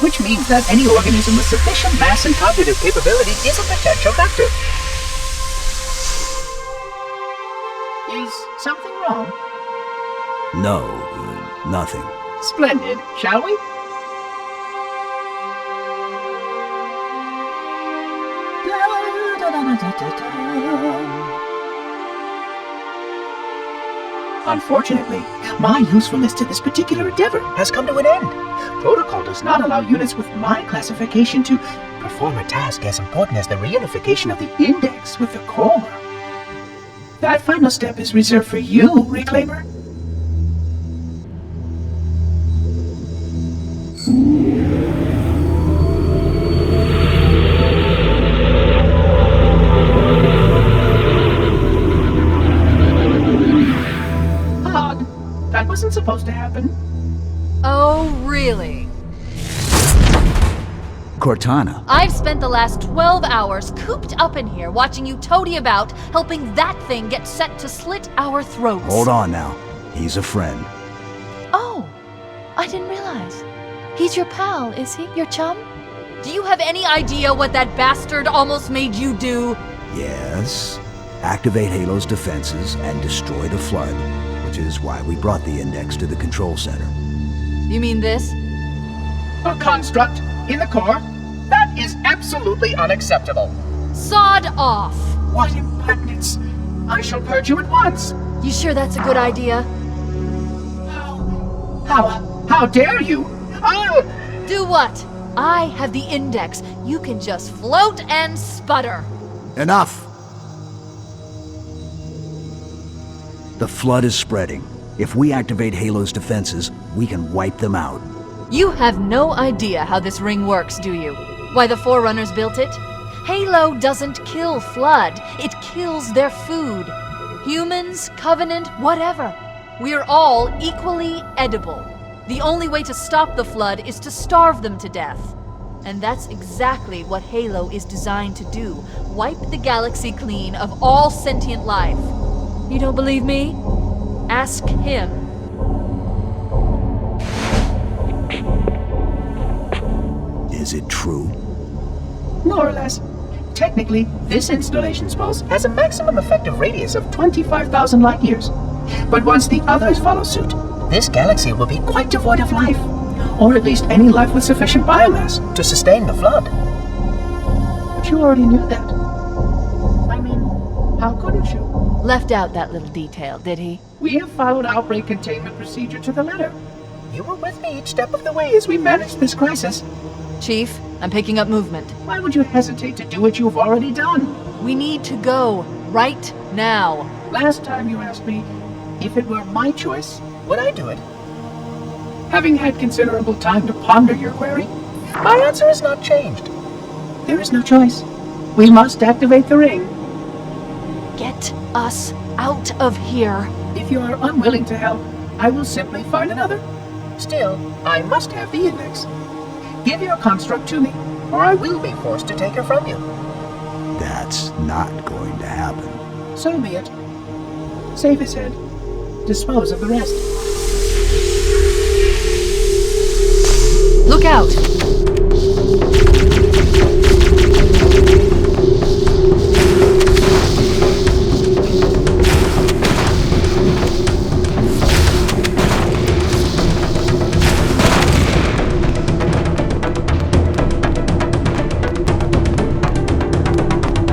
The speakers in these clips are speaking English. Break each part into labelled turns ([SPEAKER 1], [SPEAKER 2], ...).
[SPEAKER 1] which means that any organism with sufficient mass and cognitive capability is a potential vector. Is something wrong?
[SPEAKER 2] No, nothing.
[SPEAKER 1] Splendid, shall we? Unfortunately, my usefulness to this particular endeavor has come to an end. Protocol does not allow units with my classification to perform a task as important as the reunification of the index with the core. That final step is reserved for you, Reclaimer. That wasn't supposed to happen.
[SPEAKER 3] Oh, really?
[SPEAKER 2] Cortana.
[SPEAKER 3] I've spent the last 12 hours cooped up in here watching you toady about, helping that thing get set to slit our throats.
[SPEAKER 2] Hold on now. He's a friend.
[SPEAKER 3] Oh, I didn't realize. He's your pal, is he? Your chum? Do you have any idea what that bastard almost made you do?
[SPEAKER 2] Yes. Activate Halo's defenses and destroy the Flood, which is why we brought the index to the control center.
[SPEAKER 3] You mean this?
[SPEAKER 1] A construct in the core? That is absolutely unacceptable.
[SPEAKER 3] Sod off!
[SPEAKER 1] What impertinence! I shall purge you at once.
[SPEAKER 3] You sure that's a good idea?
[SPEAKER 1] How dare you?
[SPEAKER 3] Do what? I have the index. You can just float and sputter.
[SPEAKER 2] Enough! The Flood is spreading. If we activate Halo's defenses, we can wipe them out.
[SPEAKER 3] You have no idea how this ring works, do you? Why the Forerunners built it? Halo doesn't kill Flood. It kills their food. Humans, Covenant, whatever. We're all equally edible. The only way to stop the Flood is to starve them to death. And that's exactly what Halo is designed to do. Wipe the galaxy clean of all sentient life. You don't believe me? Ask him.
[SPEAKER 2] Is it true?
[SPEAKER 1] More or less. Technically, this installation's pulse has a maximum effective radius of 25,000 light years. But once the others follow suit, this galaxy will be quite devoid of life. Or at least any life with sufficient biomass to sustain the Flood. But you already knew that. I mean, how couldn't you?
[SPEAKER 3] Left out that little detail, did he?
[SPEAKER 1] We have followed outbreak containment procedure to the letter. You were with me each step of the way as we managed this crisis.
[SPEAKER 3] Chief, I'm picking up movement.
[SPEAKER 1] Why would you hesitate to do what you've already done?
[SPEAKER 3] We need to go, right now.
[SPEAKER 1] Last time you asked me, if it were my choice, would I do it? Having had considerable time to ponder your query, my answer has not changed. There is no choice. We must activate the ring.
[SPEAKER 3] Get us out of here.
[SPEAKER 1] If you are unwilling to help, I will simply find another. Still, I must have the index. Give your construct to me, or I will be forced to take her from you.
[SPEAKER 2] That's not going to happen.
[SPEAKER 1] So be it. Save his head. Dispose of the rest.
[SPEAKER 3] Look out!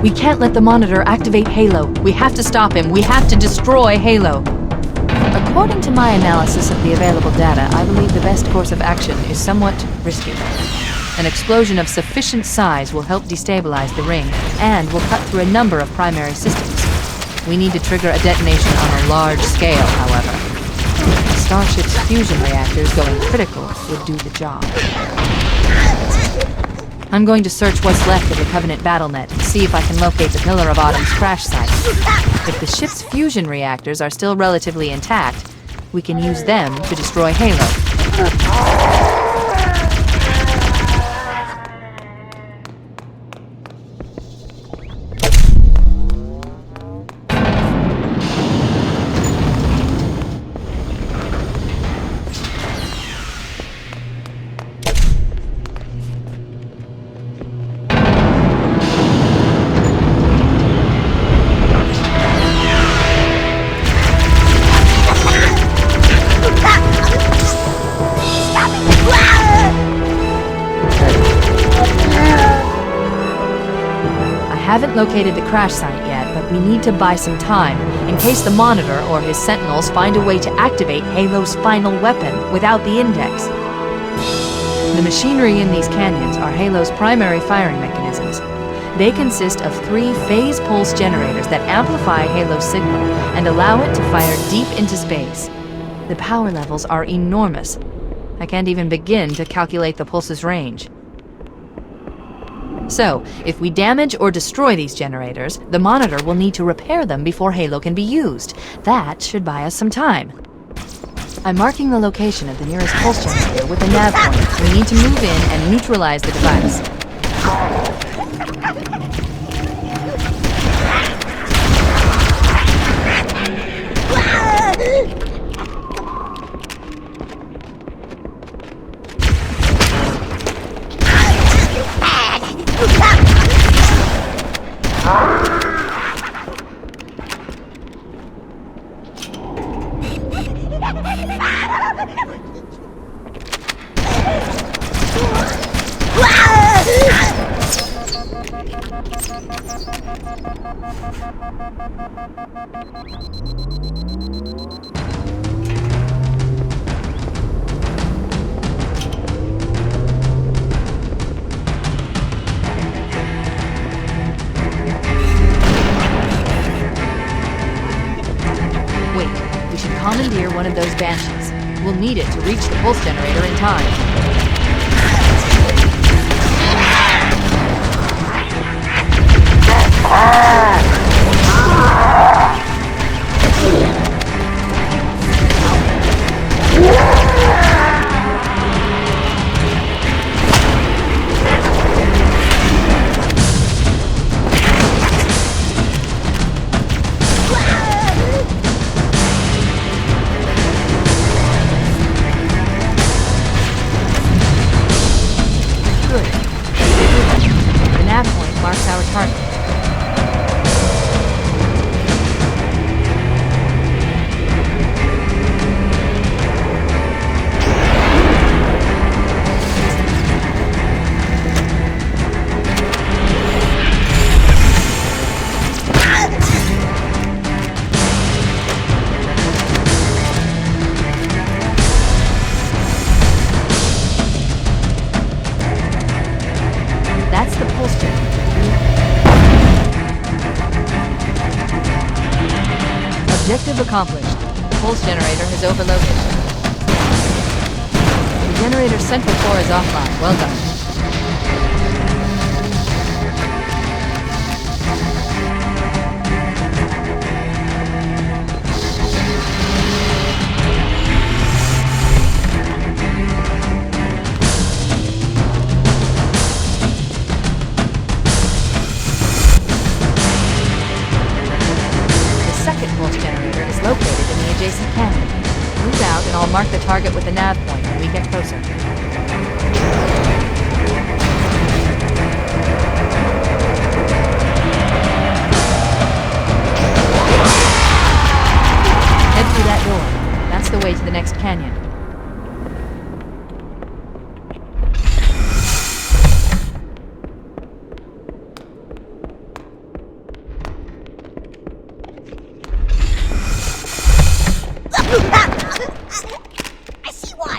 [SPEAKER 3] We can't let the Monitor activate Halo. We have to stop him. We have to destroy Halo. According to my analysis of the available data, I believe the best course of action is somewhat risky. An explosion of sufficient size will help destabilize the ring, and will cut through a number of primary systems. We need to trigger a detonation on a large scale, however. The Starship's fusion reactors going critical would do the job. I'm going to search what's left of the Covenant BattleNet to see if I can locate the Pillar of Autumn's crash site. If the ship's fusion reactors are still relatively intact, we can use them to destroy Halo. haven't located the crash site yet, but we need to buy some time in case the Monitor or his Sentinels find a way to activate Halo's final weapon without the Index. The machinery in these canyons are Halo's primary firing mechanisms. They consist of 3 phase pulse generators that amplify Halo's signal and allow it to fire deep into space. The power levels are enormous. I can't even begin to calculate the pulse's range. So, if we damage or destroy these generators, the Monitor will need to repair them before Halo can be used. That should buy us some time. I'm marking the location of the nearest pulse generator with a nav point. We need to move in and neutralize the device. Commandeer one of those Banshees. We'll need it to reach the pulse generator in time. Objective accomplished. The pulse generator has overloaded. The generator's central core is offline. Well done. Located in the adjacent canyon. Move out and I'll mark the target with the nav point when we get closer. Head through that door. That's the way to the next canyon.
[SPEAKER 4] I see one!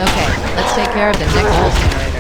[SPEAKER 3] Okay, let's take care of the next pulse generator.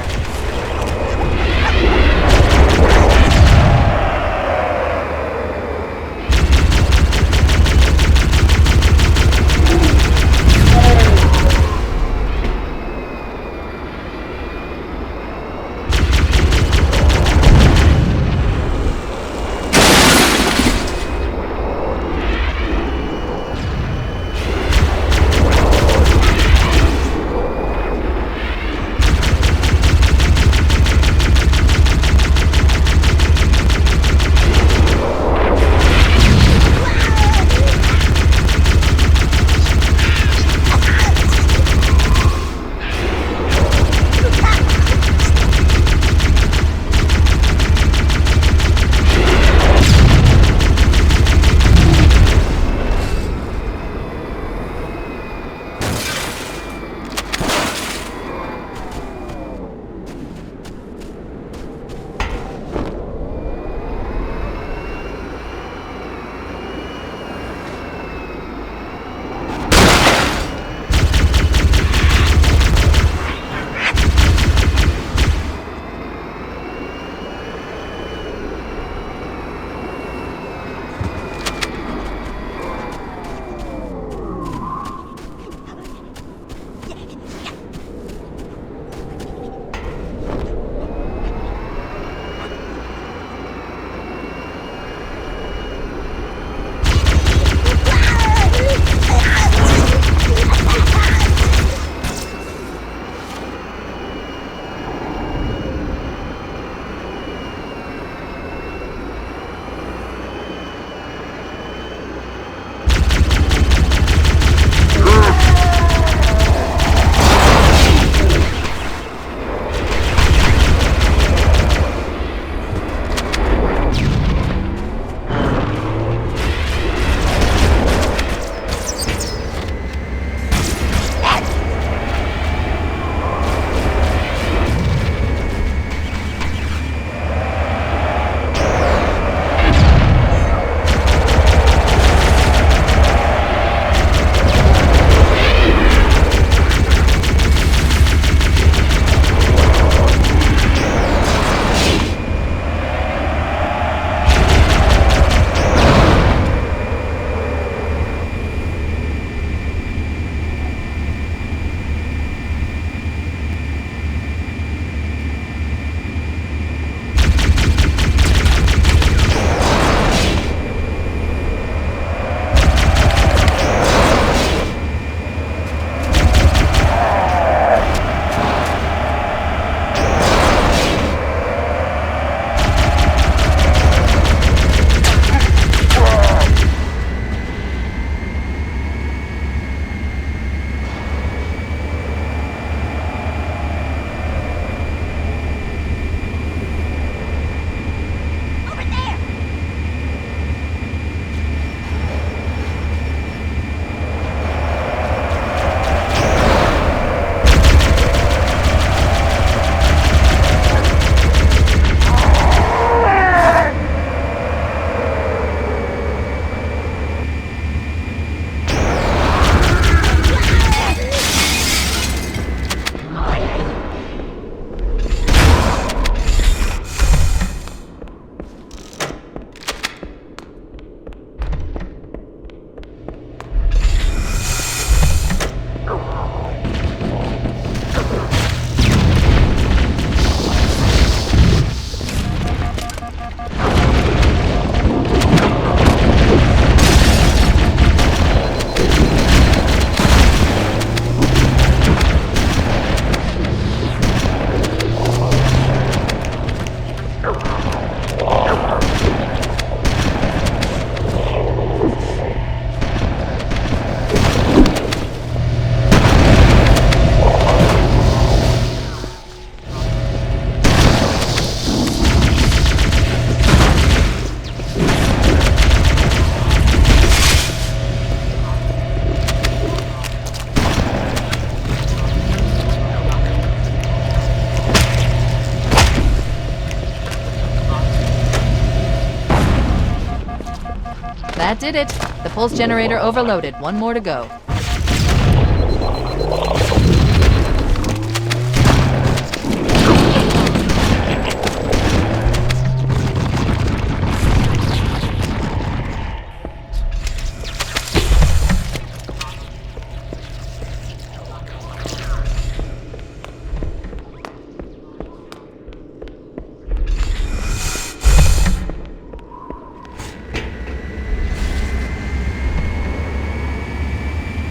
[SPEAKER 3] That did it. The pulse generator overloaded. One more to go.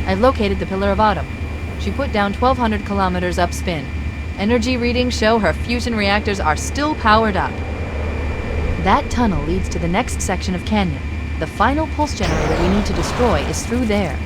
[SPEAKER 3] I've located the Pillar of Autumn. She put down 1,200 kilometers upspin. Energy readings show her fusion reactors are still powered up. That tunnel leads to the next section of canyon. The final pulse generator we need to destroy is through there.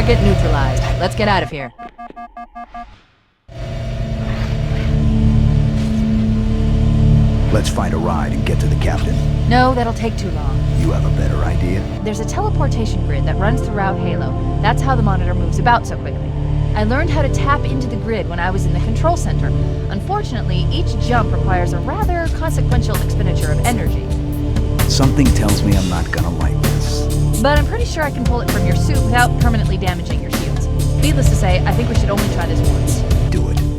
[SPEAKER 3] Target neutralized. Let's get out of here.
[SPEAKER 2] Let's find a ride and get to the captain.
[SPEAKER 3] No, that'll take too long.
[SPEAKER 2] You have a better idea?
[SPEAKER 3] There's a teleportation grid that runs throughout Halo. That's how the monitor moves about so quickly. I learned how to tap into the grid when I was in the control center. Unfortunately, each jump requires a rather consequential expenditure of energy.
[SPEAKER 2] Something tells me I'm not gonna like this.
[SPEAKER 3] But I'm pretty sure I can pull it from your suit without permanently damaging your shields. Needless to say, I think we should only try this once.
[SPEAKER 2] Do it.